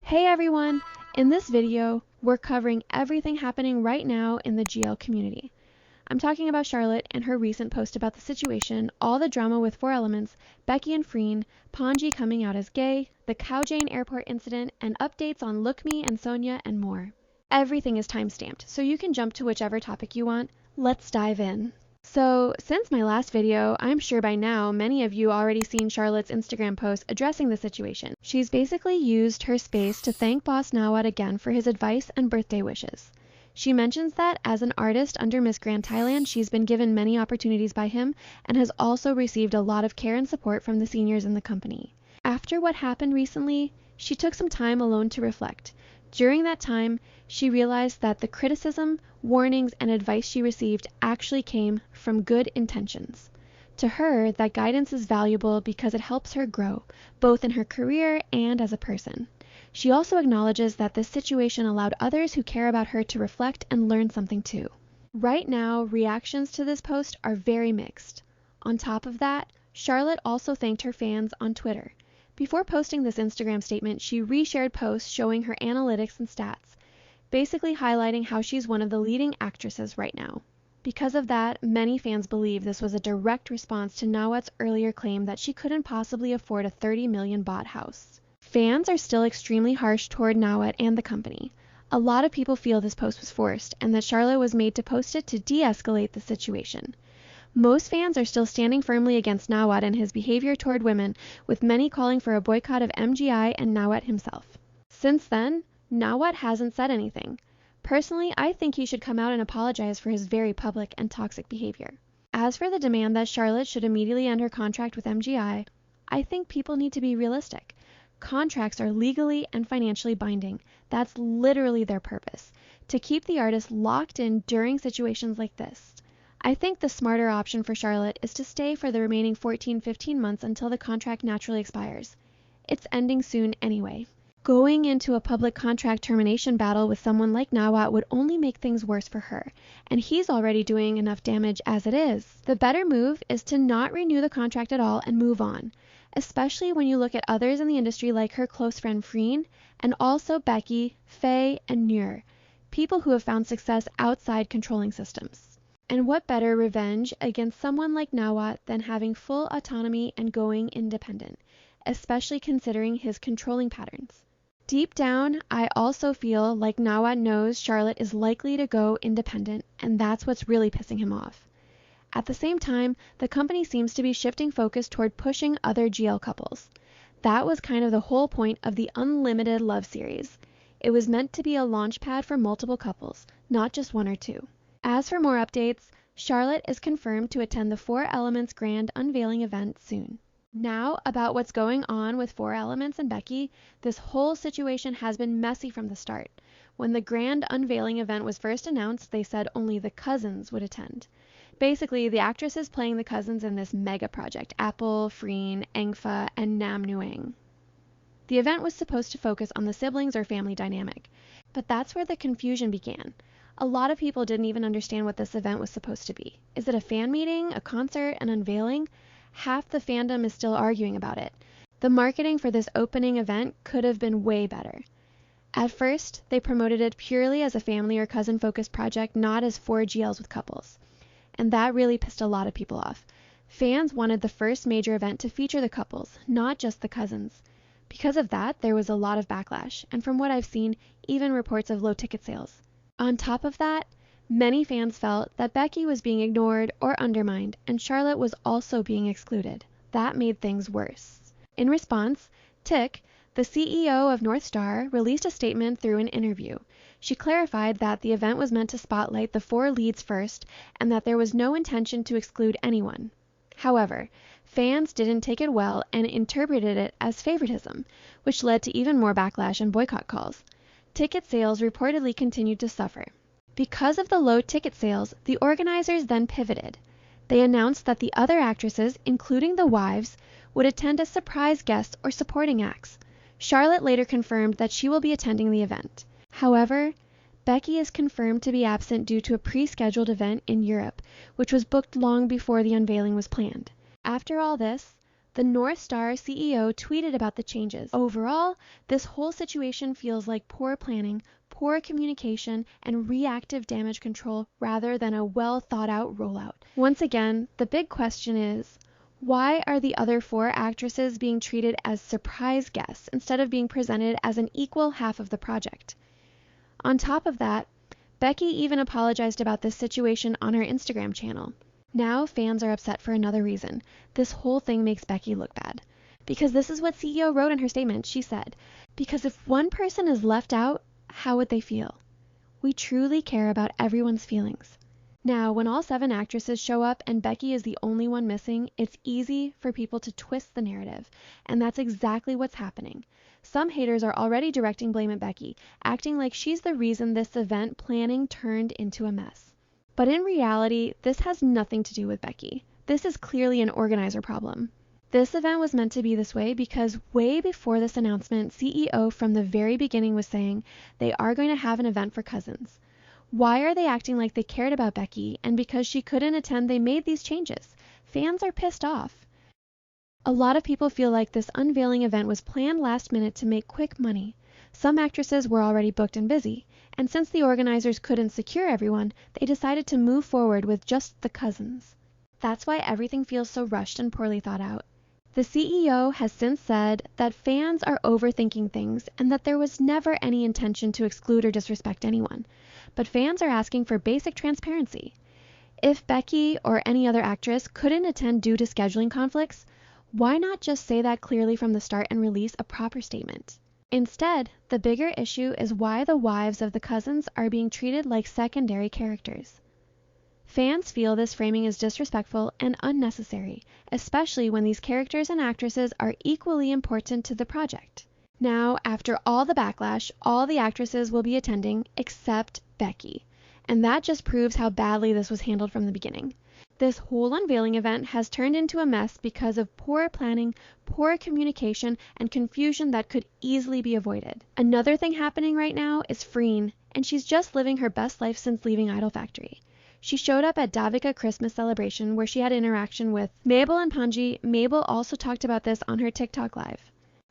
Hey everyone! In this video, we're covering everything happening right now in the GL community. I'm talking about Charlotte and her recent post about the situation, all the drama with 4Elements, Becky and Freen, Panjie coming out as gay, the Kaojane airport incident, and updates on Look Me and Sonya and more. Everything is timestamped, so you can jump to whichever topic you want. Let's dive in. So, since my last video, I'm sure by now many of you already seen Charlotte's Instagram post addressing the situation. She's basically used her space to thank Boss Nawat again for his advice and birthday wishes. She mentions that as an artist under Miss Grand Thailand, she's been given many opportunities by him and has also received a lot of care and support from the seniors in the company. After what happened recently, she took some time alone to reflect. During that time, she realized that the criticism, warnings, and advice she received actually came from good intentions. To her, that guidance is valuable because it helps her grow, both in her career and as a person. She also acknowledges that this situation allowed others who care about her to reflect and learn something too. Right now, reactions to this post are very mixed. On top of that, Charlotte also thanked her fans on Twitter. Before posting this Instagram statement, she reshared posts showing her analytics and stats, basically highlighting how she's one of the leading actresses right now. Because of that, many fans believe this was a direct response to Nawat's earlier claim that she couldn't possibly afford a 30 million baht house. Fans are still extremely harsh toward Nawat and the company. A lot of people feel this post was forced and that Charlotte was made to post it to de-escalate the situation. Most fans are still standing firmly against Nawat and his behavior toward women, with many calling for a boycott of MGI and Nawat himself. Since then, Nawat hasn't said anything. Personally, I think he should come out and apologize for his very public and toxic behavior. As for the demand that Charlotte should immediately end her contract with MGI, I think people need to be realistic. Contracts are legally and financially binding. That's literally their purpose, to keep the artist locked in during situations like this. I think the smarter option for Charlotte is to stay for the remaining 14-15 months until the contract naturally expires. It's ending soon anyway. Going into a public contract termination battle with someone like Nawat would only make things worse for her, and he's already doing enough damage as it is. The better move is to not renew the contract at all and move on, especially when you look at others in the industry like her close friend Freen, and also Becky, Faye, and Nur, people who have found success outside controlling systems. And what better revenge against someone like Nawat than having full autonomy and going independent, especially considering his controlling patterns. Deep down, I also feel like Nawat knows Charlotte is likely to go independent, and that's what's really pissing him off. At the same time, the company seems to be shifting focus toward pushing other GL couples. That was kind of the whole point of the Unlimited Love series. It was meant to be a launchpad for multiple couples, not just one or two. As for more updates, Charlotte is confirmed to attend the 4Elements grand unveiling event soon. Now, about what's going on with 4Elements and Becky, this whole situation has been messy from the start. When the grand unveiling event was first announced, they said only the cousins would attend. Basically, the actresses playing the cousins in this mega project, Apple, Freen, Engfa, and Nam Nuang. The event was supposed to focus on the siblings or family dynamic, but that's where the confusion began. A lot of people didn't even understand what this event was supposed to be. Is it a fan meeting, a concert, an unveiling? Half the fandom is still arguing about it. The marketing for this opening event could have been way better. At first, they promoted it purely as a family or cousin-focused project, not as 4 GLs with couples. And that really pissed a lot of people off. Fans wanted the first major event to feature the couples, not just the cousins. Because of that, there was a lot of backlash, and from what I've seen, even reports of low ticket sales. On top of that, many fans felt that Becky was being ignored or undermined, and Charlotte was also being excluded. That made things worse. In response, Tick, the CEO of North Star, released a statement through an interview. She clarified that the event was meant to spotlight the 4 leads first, and that there was no intention to exclude anyone. However, fans didn't take it well and interpreted it as favoritism, which led to even more backlash and boycott calls. Ticket sales reportedly continued to suffer. Because of the low ticket sales, the organizers then pivoted. They announced that the other actresses, including the wives, would attend as surprise guests or supporting acts. Charlotte later confirmed that she will be attending the event. However, Becky is confirmed to be absent due to a pre-scheduled event in Europe, which was booked long before the unveiling was planned. After all this, the North Star CEO tweeted about the changes. Overall, this whole situation feels like poor planning, poor communication, and reactive damage control rather than a well-thought-out rollout. Once again, the big question is, why are the other 4 actresses being treated as surprise guests instead of being presented as an equal half of the project? On top of that, Becky even apologized about this situation on her Instagram channel. Now fans are upset for another reason. This whole thing makes Becky look bad. Because this is what CEO wrote in her statement. She said, "Because if one person is left out, how would they feel? We truly care about everyone's feelings." Now, when all 7 actresses show up and Becky is the only one missing, it's easy for people to twist the narrative. And that's exactly what's happening. Some haters are already directing blame at Becky, acting like she's the reason this event planning turned into a mess. But in reality, this has nothing to do with Becky. This is clearly an organizer problem. This event was meant to be this way because way before this announcement, CEO from the very beginning was saying they are going to have an event for cousins. Why are they acting like they cared about Becky, and because she couldn't attend they made these changes? Fans are pissed off. A lot of people feel like this unveiling event was planned last minute to make quick money. Some actresses were already booked and busy, and since the organizers couldn't secure everyone, they decided to move forward with just the cousins. That's why everything feels so rushed and poorly thought out. The CEO has since said that fans are overthinking things and that there was never any intention to exclude or disrespect anyone. But fans are asking for basic transparency. If Becky or any other actress couldn't attend due to scheduling conflicts, why not just say that clearly from the start and release a proper statement? Instead, the bigger issue is why the wives of the cousins are being treated like secondary characters. Fans feel this framing is disrespectful and unnecessary, especially when these characters and actresses are equally important to the project. Now, after all the backlash, all the actresses will be attending except Becky, and that just proves how badly this was handled from the beginning. This whole unveiling event has turned into a mess because of poor planning, poor communication, and confusion that could easily be avoided. Another thing happening right now is Freen, and she's just living her best life since leaving Idol Factory. She showed up at Davika Christmas celebration where she had interaction with Mabel and Panjie. Mabel also talked about this on her TikTok live.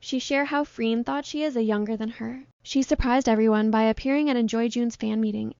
She shared how Freen thought she is a younger than her. She surprised everyone by appearing at Enjoy June's fan meeting.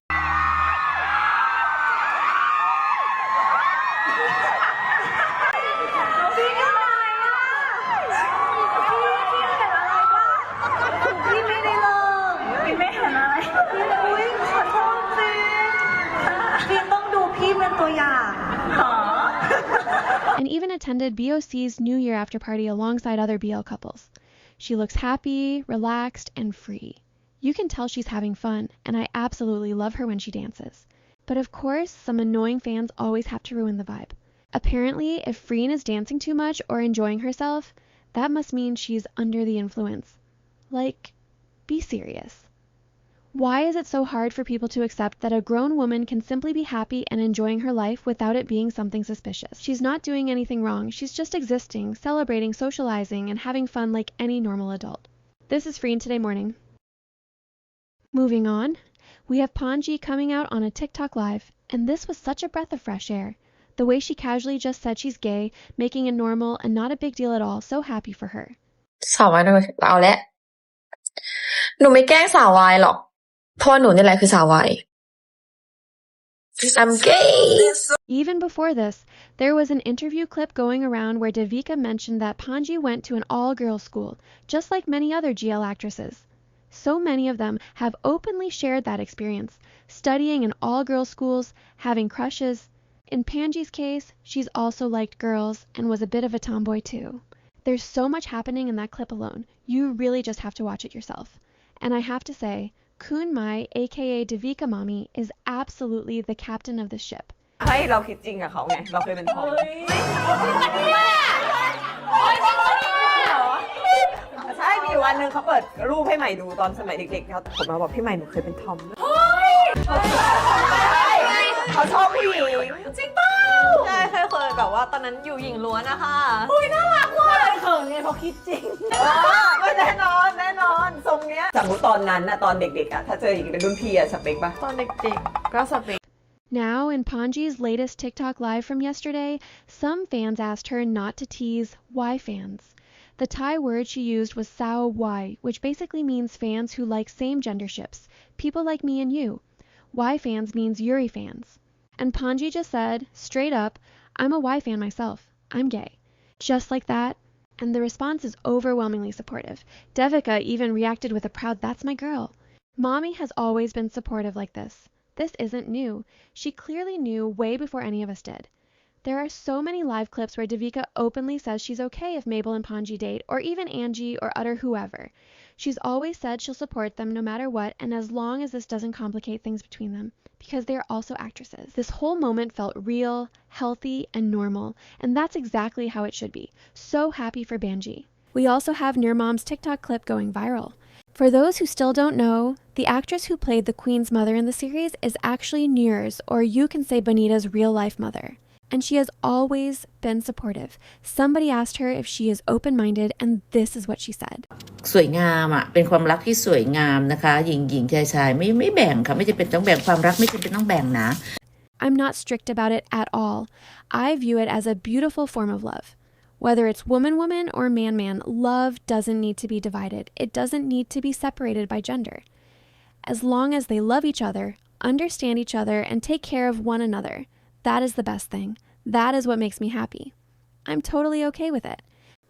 And even attended BOC's New Year after party alongside other BL couples. She looks happy, relaxed, and free. You can tell she's having fun, and I absolutely love her when she dances. But of course, some annoying fans always have to ruin the vibe. Apparently, if Freen is dancing too much or enjoying herself, that must mean she's under the influence. Like, be serious. Why is it so hard for people to accept that a grown woman can simply be happy and enjoying her life without it being something suspicious? She's not doing anything wrong. She's just existing, celebrating, socializing, and having fun like any normal adult. This is Freen Today Morning. Moving on, we have Panjie coming out on a TikTok live, and this was such a breath of fresh air. The way she casually just said she's gay, making it normal and not a big deal at all, so happy for her. สาววายเอาละหนูไม่แกล้งสาววายหรอกเพราะหนูนี่แหละคือสาววาย I'm gay. Even before this, there was an interview clip going around where Davika mentioned that Panjie went to an all-girls school, just like many other GL actresses. So many of them have openly shared that experience, studying in all-girls schools, having crushes. In Panjie's case, she's also liked girls and was a bit of a tomboy too. There's so much happening in that clip alone. You really just have to watch it yourself. And I have to say, Kun Mai, aka Davika Mommy, is absolutely the captain of the ship. ให้เราคิดจริงกับเขาไงเราเคยเป็นทอมใช่มีวันนึงเขาเปิดรูปให้ใหม่ดูตอนสมัยเด็กๆผมมาบอกพี่ใหม่หนูเคยเป็นทอมเขาชอบผู้หญิงจริงเปล่าใช่เคยแบบว่าตอนนั้นอยู่หญิงล้วนนะคะอุ้ยน่ารักว่ะเขินไงเขาคิดจริงแน่นอนทรงเนี้ยสมมติตอนนั้นนะตอนเด็กๆอะถ้าเจออย่างนี้เป็นรุ่นพี่อะสเปคปะตอนเด็กๆก็สเปค Now, in Panjie's latest TikTok live from yesterday, some fans asked her not to tease Y fans. The Thai word she used was Sao Y, which basically means fans who like same-gender ships, people like me and you. Y fans means Yuri fans. And Panjie just said, straight up, I'm a Y fan myself. I'm gay. Just like that. And the response is overwhelmingly supportive. Devika even reacted with a proud, that's my girl. Mommy has always been supportive like this. This isn't new. She clearly knew way before any of us did. There are so many live clips where Devika openly says she's okay if Mabel and Panjie date, or even Angie or utter whoever. She's always said she'll support them no matter what, and as long as this doesn't complicate things between them, because they are also actresses. This whole moment felt real, healthy, and normal, and that's exactly how it should be. So happy for Panjie. We also have Nurmom's TikTok clip going viral. For those who still don't know, the actress who played the Queen's mother in the series is actually Nur's, or you can say Bonita's real-life mother. And she has always been supportive. Somebody asked her if she is open-minded, and this is what she said. สวยงามอ่ะเป็นความรักที่สวยงามนะคะหญิงชายไม่แบ่งค่ะไม่จำเป็นต้องแบ่งความรักไม่จำเป็นต้องแบ่งนะ I'm not strict about it at all. I view it as a beautiful form of love. Whether it's woman or man, love doesn't need to be divided. It doesn't need to be separated by gender. As long as they love each other, understand each other, and take care of one another, that is the best thing. That is what makes me happy. I'm totally okay with it.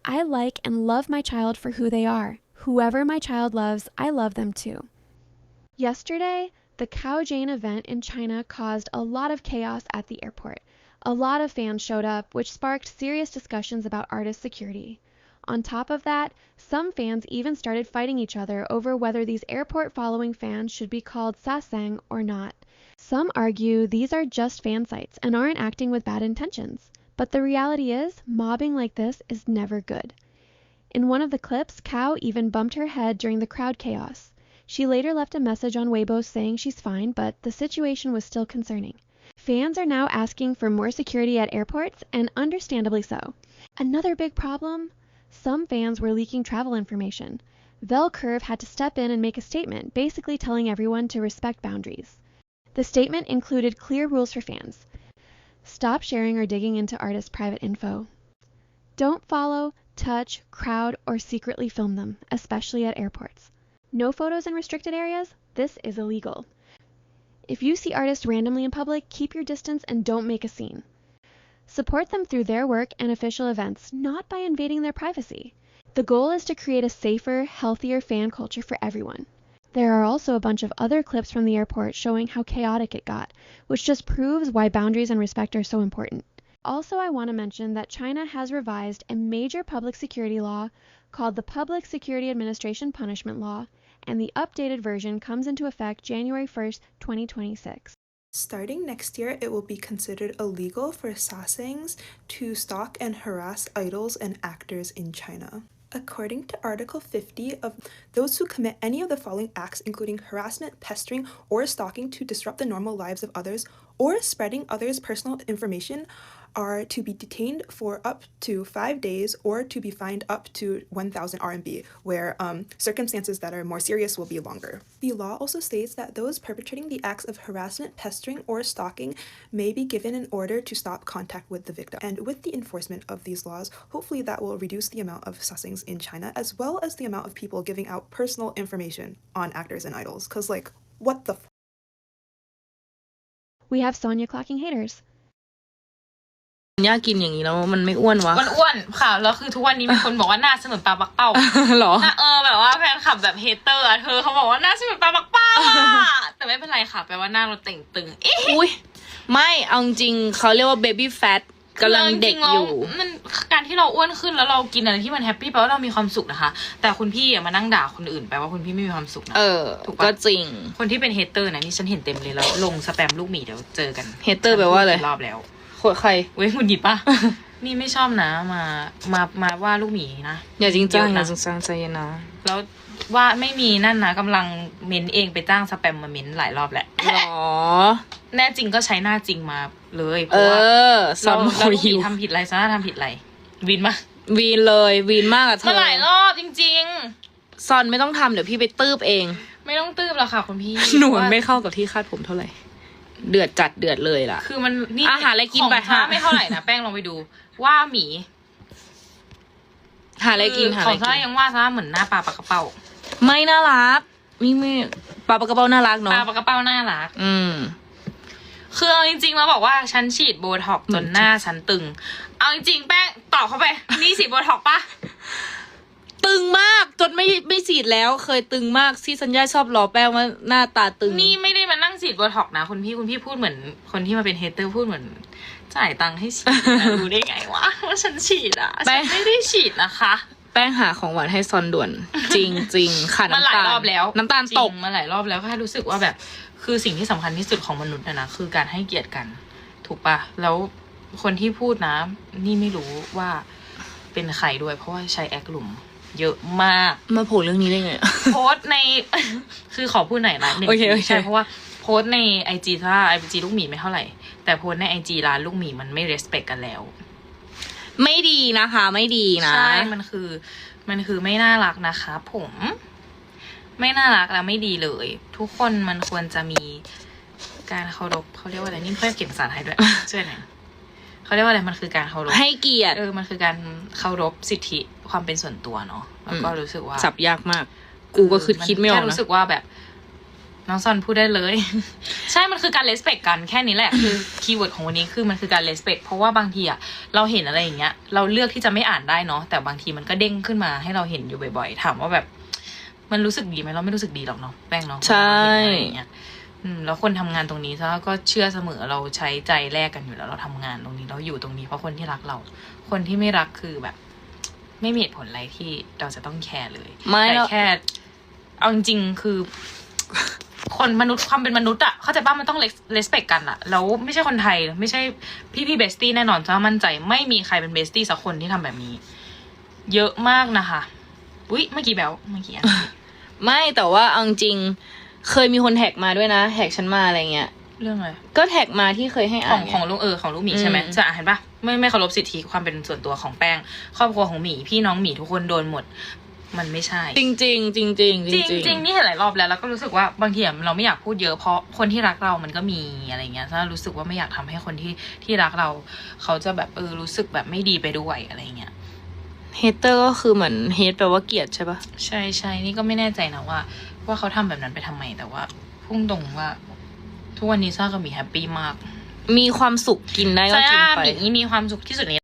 I like and love my child for who they are. Whoever my child loves, I love them too. Yesterday, the Kaojane event in China caused a lot of chaos at the airport. A lot of fans showed up, which sparked serious discussions about artist security. On top of that, some fans even started fighting each other over whether these airport-following fans should be called Sasaeng or not. Some argue these are just fan sites and aren't acting with bad intentions. But the reality is, mobbing like this is never good. In one of the clips, Kao even bumped her head during the crowd chaos. She later left a message on Weibo saying she's fine, but the situation was still concerning. Fans are now asking for more security at airports, and understandably so. Another big problem? Some fans were leaking travel information. Velcurve had to step in and make a statement, basically telling everyone to respect boundaries. The statement included clear rules for fans. Stop sharing or digging into artists' private info. Don't follow, touch, crowd, or secretly film them, especially at airports. No photos in restricted areas? This is illegal. If you see artists randomly in public, keep your distance and don't make a scene. Support them through their work and official events, not by invading their privacy. The goal is to create a safer, healthier fan culture for everyone. There are also a bunch of other clips from the airport showing how chaotic it got, which just proves why boundaries and respect are so important. Also, I want to mention that China has revised a major public security law called the Public Security Administration Punishment Law, and the updated version comes into effect January 1st, 2026. Starting next year, it will be considered illegal for Sasaengs to stalk and harass idols and actors in China. According to Article 50 of those who commit any of the following acts, including harassment, pestering, or stalking to disrupt the normal lives of others, or spreading others' personal information, are to be detained for up to 5 days or to be fined up to 1,000 RMB, where circumstances that are more serious will be longer. The law also states that those perpetrating the acts of harassment, pestering, or stalking may be given an order to stop contact with the victim. And with the enforcement of these laws, hopefully that will reduce the amount of sasaengs in China, as well as the amount of people giving out personal information on actors and idols. Cause like, what the We have Sonya clocking haters. ย่ากินอย่างนี้แล้วมันไม่อ้วนวะมันอ้วนค่ะแล้วคือทุกวันนี้มีคนบอกว่าหน้าเสมือนปลาปักเป้า หรอแบบว่าแฟนคลับแบบเฮเตอร์อะเธอเขาบอกว่าหน้าเสมือนปลาปักเป้าแต่ไม่เป็นไรค่ะแปลว่าหน้าเราเต่งตึงอุ้ยไม่เอาจริงเขาเรียกว่า baby fat กำลังเด็กอยู่มันการที่เราอ้วนขึ้นแล้วเรากินอะไรที่มันแฮปปี้แปลว่าเรามีความสุขนะคะแต่คุณพี่มานั่งด่าคนอื่นแปลว่าคุณพี่ไม่มีความสุขนะถูกก็จริงคนที่เป็นเฮเตอร์นะนี่ฉันเห็นเต็มเลยแล้วลงสแปมลูกหมีเดี๋ยวเจอกันเฮเตอร์แปลว่าอะไรรอบแล้วใครเว้ยคุณหยิบป่ะ นี่ไม่ชอบนะมาว่าลูกหมีนะอย่าจริงจังอย่าจริงจังใจเย็นนะแล้วว่าไม่มีนั่นนะกำลังเม้นเองไปจ้างสแปมมาเม้นหลายรอบแหละหรอแน่จริงก็ใช้หน้าจริงมาเลยเพราะว่าเราลูกหมีทำผิดอะไรซะทำผิดอะไรวีนมาวีนเลยวีนมากอะเธอมาหลายรอบจริงๆซอนไม่ต้องทำเดี๋ยวพี่ไปตืบเองไม่ต้องตืบหรอกค่ะคุณพี่หนูไม่เข้ากับที่คาดผมเท่าไหร่ เดือดจัดเดือดเลยล่ะ คือมันนี่ อาหารอะไรกินไป ของซ่าไม่เท่าไหร่นะแป้งลองไปดูว่าหมี หาอะไรกินหา ข อะไร อง กิ ซ่าน ยังว่าซ่าเหมือนหน้าปลาปากกระเป๋า ไม่น่ารักไม่ปลาปากกระเป๋าน่ารัก ป เนาะ ลาปากกระเป๋าน่ารัก อืม คือเอาจริงๆแล้วบอกว่าฉันฉีดโบท็อกซ์จนหน้าฉันตึงเอาจริงๆแป้งตอบเข้าไปนี่ฉีดโบท็อกซ์ปะ ตึงมากจนไม่ฉีดแล้วเคยตึงมากที่สัญญาชอบล้อแป้งว่าหน้าตาตึง นี่ไม่ได้มานั่งฉีดโบท็อกซ์นะคุณพี่พูดเหมือนคนที่มาเป็นเฮเตอร์พูดเหมือนจ่ายตังค์ให้ฉีดนะรู้ได้ไงวะว่าฉันฉีดอ่ะฉันไม่ได้ฉีดนะคะ แป้งหาของหวานให้ซอนด่วน จริงค่ะ มันหลายรอบแล้ว น้ำตาลตก มาหลายรอบแล้วก็แค่รู้สึกว่าแบบคือสิ่งที่สำคัญที่สุดของมนุษย์นะคือการให้เกียรติกันถูกปะแล้วคนที่พูดนะนี่ไม่รู้ว่าเป็นใครด้วยเพราะว่าใช้แอคหลุมเยอะมาก มาโผล่เรื่องนี้ได้ไง โพสต์ใน คือขอพูดหน่อยนะหนึ่ง โอเค ใช่เพราะว่าโพสต์ในไอจีถ้าไอจีลูกหมีไม่เท่าไหร่แต่โพสต์ในไอจีร้านลูกหมีมันไม่ respect กันแล้ว ไม่ดีนะคะไม่ดีนะ ใช่มันคือไม่น่ารักนะคะผมไม่น่ารักแล้วไม่ดีเลย ทุกคนมันควรจะมีการเคารพเขาเรียกว่าอะไรนี่เพื่อนเก่งภาษาไทยด้วย ช่วยหน่อยเขาเรียกว่าอะไรมันคือการเคารพ ให้เกียรติ มันคือการเคารพสิทธิความเป็นส่วนตัวเนาะแล้วก็รู้สึกว่า สับยากมาก กูก็คิดไม่ออก แค่ นะ รู้สึกว่าแบบน้องซอนพูดได้เลย ใช่มันคือการ respect กันแค่นี้แหละคือคีย์เวิร์ดของวันนี้คือมันคือการ respect เพราะว่าบางทีอะเราเห็นอะไรอย่างเงี้ยเราเลือกที่จะไม่อ่านได้เนาะแต่บางทีมันก็เด้งขึ้นมาให้เราเห็นอยู่บ่อยๆถามว่าแบบมันรู้สึกดีไหมเราไม่รู้สึกดีหรอกเนาะแป้งเนาะ ใช่ อะไรอย่างเงี้ยแล้วคนทำงานตรงนี้ซะก็เชื่อเสมอเราใช้ใจแลกกันอยู่แล้วเราทำงานตรงนี้เราอยู่ตรงนี้เพราะคนที่รักเราคนที่ไม่รักคือแบบ ไม่มีเหตุผลอะไรที่เราจะต้องแคร์เลย ไม่ แต่แค่เอาจริงๆคือ คนมนุษย์ความเป็นมนุษย์อะเข้าใจป่ะมันต้องเลสเปกกันอะแล้วไม่ใช่คนไทยไม่ใช่พี่เบสตี้แน่นอนจะมั่นใจไม่มีใครเป็นเบสตี้สักคนที่ทำแบบนี้ เยอะมากนะคะอุ๊ยเมื่อกี้แบลเมื่อกี้ ไม่แต่ว่าเอาจริงเคยมีคนแท็กมาด้วยนะแท็กฉันมาอะไรเงี้ย เรื่องอะไร ก็แท็กมาที่เคยให้ ข อ่า อน ง ไง ของลุงของลูกหมีใช่ไหม อืม จะเห็นปะไม่เคารพสิทธิความเป็นส่วนตัวของแป้งครอบครัวของหมีพี่น้องหมีทุกคนโดนหมดมันไม่ใช่ จริงจริงจริงจริงจริง จริงนี่เห็นหลายรอบแล้วก็รู้สึกว่าบางทีเราไม่อยากพูดเยอะเพราะคนที่รักเรามันก็มีอะไรเงี้ยถ้ารู้สึกว่าไม่อยากทำให้คนที่รักเราเขาจะแบบรู้สึกแบบไม่ดีไปด้วยอะไรเงี้ย เฮเตอร์ก็คือเหมือนเฮทแปลว่าเกลียดใช่ปะ ใช่นี่ก็ไม่แน่ใจนะว่าเขาทำแบบนั้นไปทำไมแต่ว่าพุ่งตรงว่าทุกวันนี้ซ่ากับหมีแฮปปี้มาก มีความสุขกินได้ก็กินไป หมีมีความสุขที่สุดใน